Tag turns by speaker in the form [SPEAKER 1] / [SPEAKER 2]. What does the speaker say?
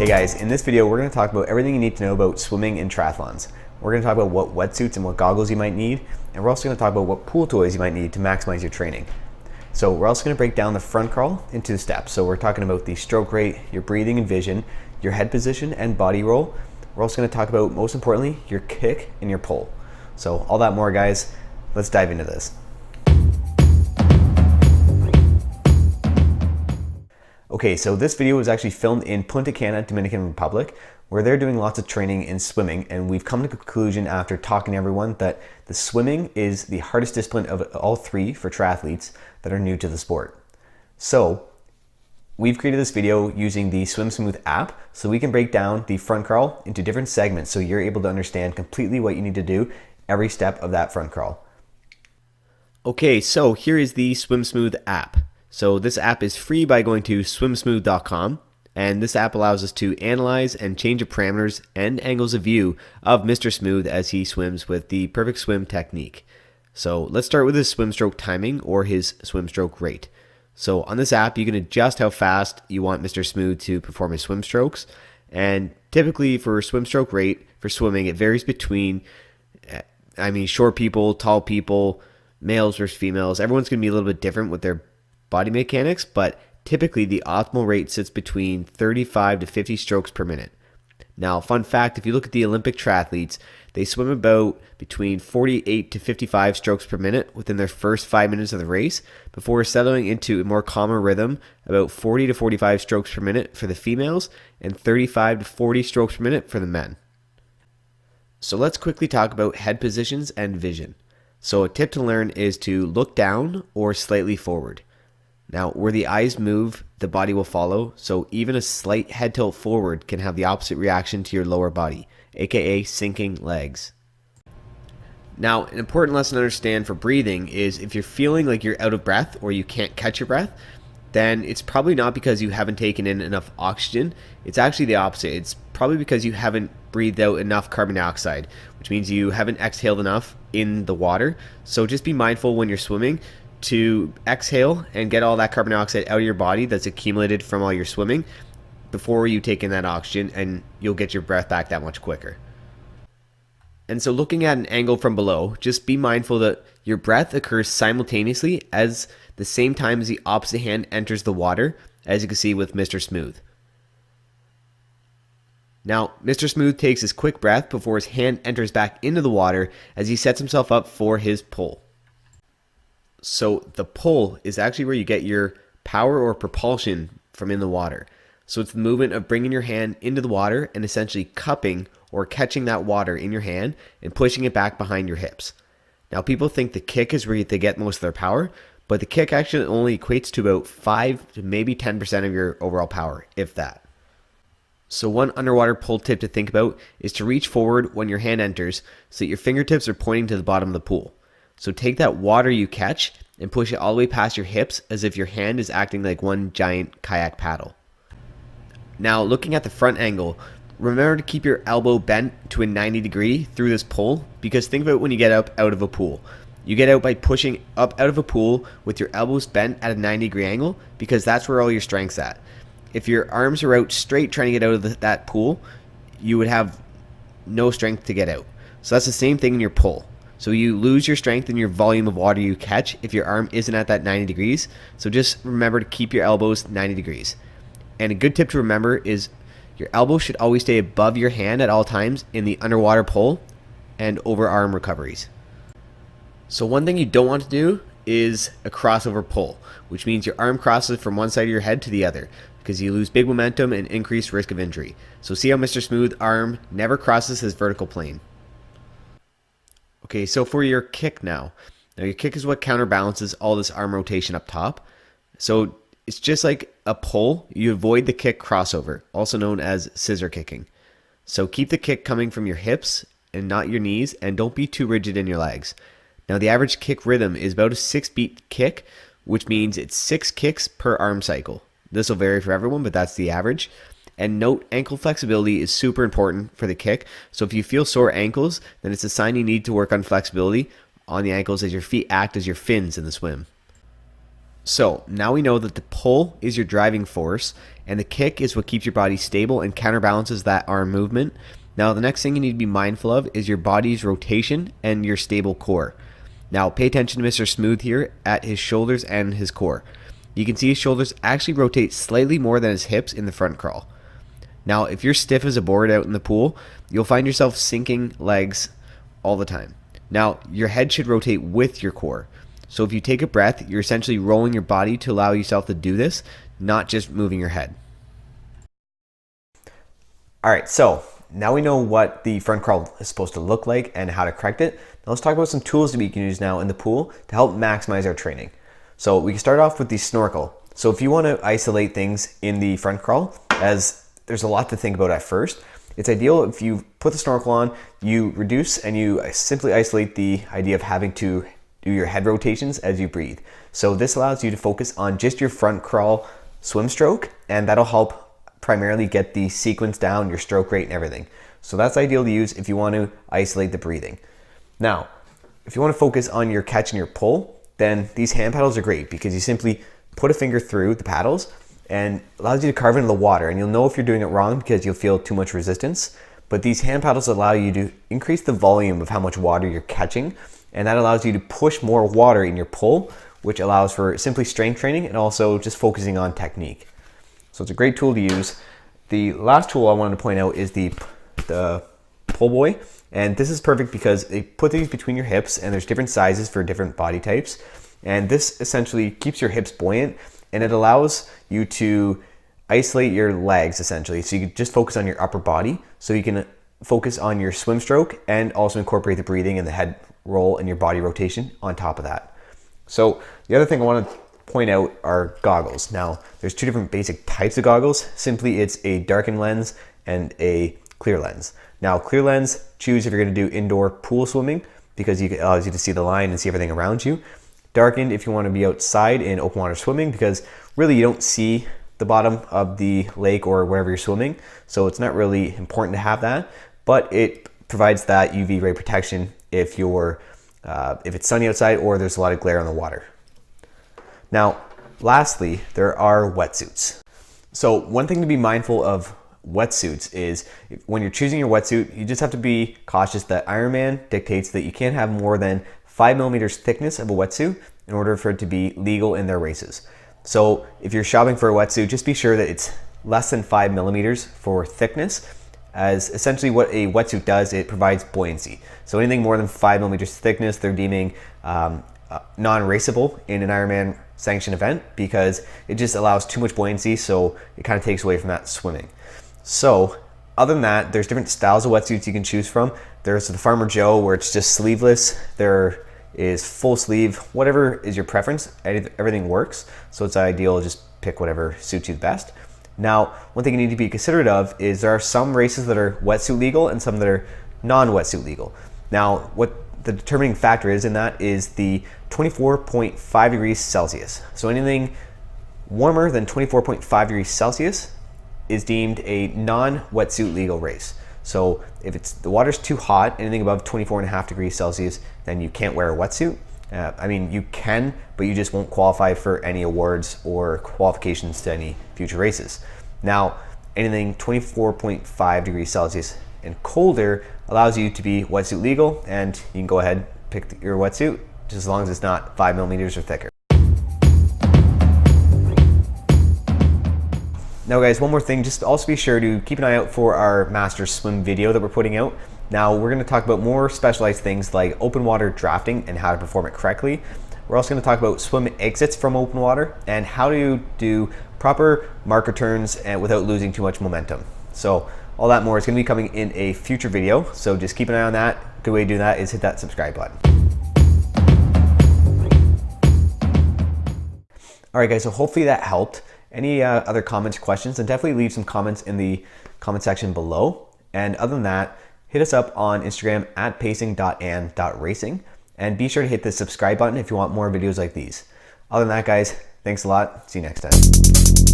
[SPEAKER 1] Hey guys, in this video we're going to talk about everything you need to know about swimming in triathlons. We're going to talk about what wetsuits and what goggles you might need, and we're also going to talk about what pool toys you might need to maximize your training. So we're also going to break down the front crawl into steps. So we're talking about the stroke rate, your breathing and vision, your head position and body roll. We're also going to talk about, most importantly, your kick and your pull. So all that more, guys. Let's dive into this. Okay, so this video was actually filmed in Punta Cana, Dominican Republic, where they're doing lots of training in swimming, and we've come to the conclusion after talking to everyone that the swimming is the hardest discipline of all three for triathletes that are new to the sport. So we've created this video using the Swim Smooth app so we can break down the front crawl into different segments so you're able to understand completely what you need to do every step of that front crawl. Okay, so here is the Swim Smooth app. So this app is free by going to swimsmooth.com, and this app allows us to analyze and change the parameters and angles of view of Mr. Smooth as he swims with the perfect swim technique. So let's start with his swim stroke timing or his swim stroke rate. So on this app you can adjust how fast you want Mr. Smooth to perform his swim strokes, and typically for swim stroke rate for swimming it varies between short people, tall people, males versus females. Everyone's going to be a little bit different with their body mechanics, but typically the optimal rate sits between 35 to 50 strokes per minute. Now, fun fact, if you look at the Olympic triathletes, they swim about between 48 to 55 strokes per minute within their first 5 minutes of the race before settling into a more calmer rhythm, about 40 to 45 strokes per minute for the females and 35 to 40 strokes per minute for the men. So let's quickly talk about head positions and vision. So a tip to learn is to look down or slightly forward. Now, where the eyes move, the body will follow, so even a slight head tilt forward can have the opposite reaction to your lower body, aka sinking legs. Now, an important lesson to understand for breathing is if you're feeling like you're out of breath or you can't catch your breath, then it's probably not because you haven't taken in enough oxygen. It's actually the opposite. It's probably because you haven't breathed out enough carbon dioxide, which means you haven't exhaled enough in the water. So just be mindful when you're swimming to exhale and get all that carbon dioxide out of your body that's accumulated from all your swimming before you take in that oxygen, and you'll get your breath back that much quicker. And so looking at an angle from below, just be mindful that your breath occurs simultaneously as the same time as the opposite hand enters the water, as you can see with Mr. Smooth. Now, Mr. Smooth takes his quick breath before his hand enters back into the water as he sets himself up for his pull. So the pull is actually where you get your power or propulsion from in the water. So it's the movement of bringing your hand into the water and essentially cupping or catching that water in your hand and pushing it back behind your hips. Now people think the kick is where they get most of their power, but the kick actually only equates to about 5 to maybe 10% of your overall power, if that. So one underwater pull tip to think about is to reach forward when your hand enters so that your fingertips are pointing to the bottom of the pool. So take that water you catch and push it all the way past your hips as if your hand is acting like one giant kayak paddle. Now, looking at the front angle, remember to keep your elbow bent to a 90 degree through this pull, because think about when you get up out of a pool. You get out by pushing up out of a pool with your elbows bent at a 90 degree angle, because that's where all your strength's at. If your arms are out straight trying to get out of that pool, you would have no strength to get out. So that's the same thing in your pull. So you lose your strength in your volume of water you catch if your arm isn't at that 90 degrees. So just remember to keep your elbows 90 degrees. And a good tip to remember is your elbow should always stay above your hand at all times in the underwater pull and over arm recoveries. So one thing you don't want to do is a crossover pull, which means your arm crosses from one side of your head to the other, because you lose big momentum and increased risk of injury. So see how Mr. Smooth arm never crosses his vertical plane. Okay, so for your kick now. Now your kick is what counterbalances all this arm rotation up top. So it's just like a pull. You avoid the kick crossover, also known as scissor kicking. So keep the kick coming from your hips and not your knees, and don't be too rigid in your legs. Now the average kick rhythm is about a 6-beat kick, which means it's 6 kicks per arm cycle. This will vary for everyone, but that's the average. And note, ankle flexibility is super important for the kick. So if you feel sore ankles, then it's a sign you need to work on flexibility on the ankles as your feet act as your fins in the swim. So now we know that the pull is your driving force and the kick is what keeps your body stable and counterbalances that arm movement. Now the next thing you need to be mindful of is your body's rotation and your stable core. Now pay attention to Mr. Smooth here at his shoulders and his core. You can see his shoulders actually rotate slightly more than his hips in the front crawl. Now if you're stiff as a board out in the pool, you'll find yourself sinking legs all the time. Now your head should rotate with your core. So if you take a breath, you're essentially rolling your body to allow yourself to do this, not just moving your head. All right, so now we know what the front crawl is supposed to look like and how to correct it. Now let's talk about some tools that we can use now in the pool to help maximize our training. So we can start off with the snorkel. So if you want to isolate things in the front crawl, as there's a lot to think about at first, it's ideal if you put the snorkel on, you reduce and you simply isolate the idea of having to do your head rotations as you breathe. So this allows you to focus on just your front crawl swim stroke, and that'll help primarily get the sequence down, your stroke rate and everything. So that's ideal to use if you want to isolate the breathing. Now, if you want to focus on your catch and your pull, then these hand paddles are great because you simply put a finger through the paddles and allows you to carve into the water, and you'll know if you're doing it wrong because you'll feel too much resistance. But these hand paddles allow you to increase the volume of how much water you're catching, and that allows you to push more water in your pull, which allows for simply strength training and also just focusing on technique. So it's a great tool to use. The last tool I wanted to point out is the pull buoy. And this is perfect because they put these between your hips, and there's different sizes for different body types. And this essentially keeps your hips buoyant, and it allows you to isolate your legs essentially. So you can just focus on your upper body, so you can focus on your swim stroke and also incorporate the breathing and the head roll and your body rotation on top of that. So the other thing I want to point out are goggles. Now there's two different basic types of goggles. Simply it's a darkened lens and a clear lens. Now clear lens, choose if you're going to do indoor pool swimming because it allows you to see the line and see everything around you. Darkened if you want to be outside in open water swimming because really you don't see the bottom of the lake or wherever you're swimming. So it's not really important to have that, but it provides that UV ray protection if it's sunny outside or there's a lot of glare on the water. Now, lastly, there are wetsuits. So one thing to be mindful of wetsuits is when you're choosing your wetsuit, you just have to be cautious that Ironman dictates that you can't have more than 5 millimeters thickness of a wetsuit in order for it to be legal in their races. So if you're shopping for a wetsuit, just be sure that it's less than 5 millimeters for thickness, as essentially what a wetsuit does, it provides buoyancy. So anything more than 5 millimeters thickness, they're deeming non-raceable in an Ironman sanctioned event because it just allows too much buoyancy, so it kind of takes away from that swimming. So other than that, there's different styles of wetsuits you can choose from. There's the Farmer Joe where it's just sleeveless. There is full sleeve, whatever is your preference, everything works. So it's ideal to just pick whatever suits you the best. Now, one thing you need to be considerate of is there are some races that are wetsuit legal and some that are non-wetsuit legal. Now, what the determining factor is in that is the 24.5 degrees Celsius. So anything warmer than 24.5 degrees Celsius is deemed a non-wetsuit legal race. So if the water's too hot, anything above 24.5 degrees Celsius, then you can't wear a wetsuit. I mean, you can, but you just won't qualify for any awards or qualifications to any future races. Now, anything 24.5 degrees Celsius and colder allows you to be wetsuit legal, and you can go ahead, pick your wetsuit, just as long as it's not 5 millimeters or thicker. Now guys, one more thing, just also be sure to keep an eye out for our master swim video that we're putting out. Now we're going to talk about more specialized things like open water drafting and how to perform it correctly. We're also going to talk about swim exits from open water and how to do proper marker turns and without losing too much momentum. So all that more is going to be coming in a future video. So just keep an eye on that. Good way to do that is hit that subscribe button. All right guys, so hopefully that helped. Any other comments, questions, then definitely leave some comments in the comment section below. And other than that, hit us up on Instagram at pacing.and.racing, and be sure to hit the subscribe button if you want more videos like these. Other than that guys, thanks a lot. See you next time.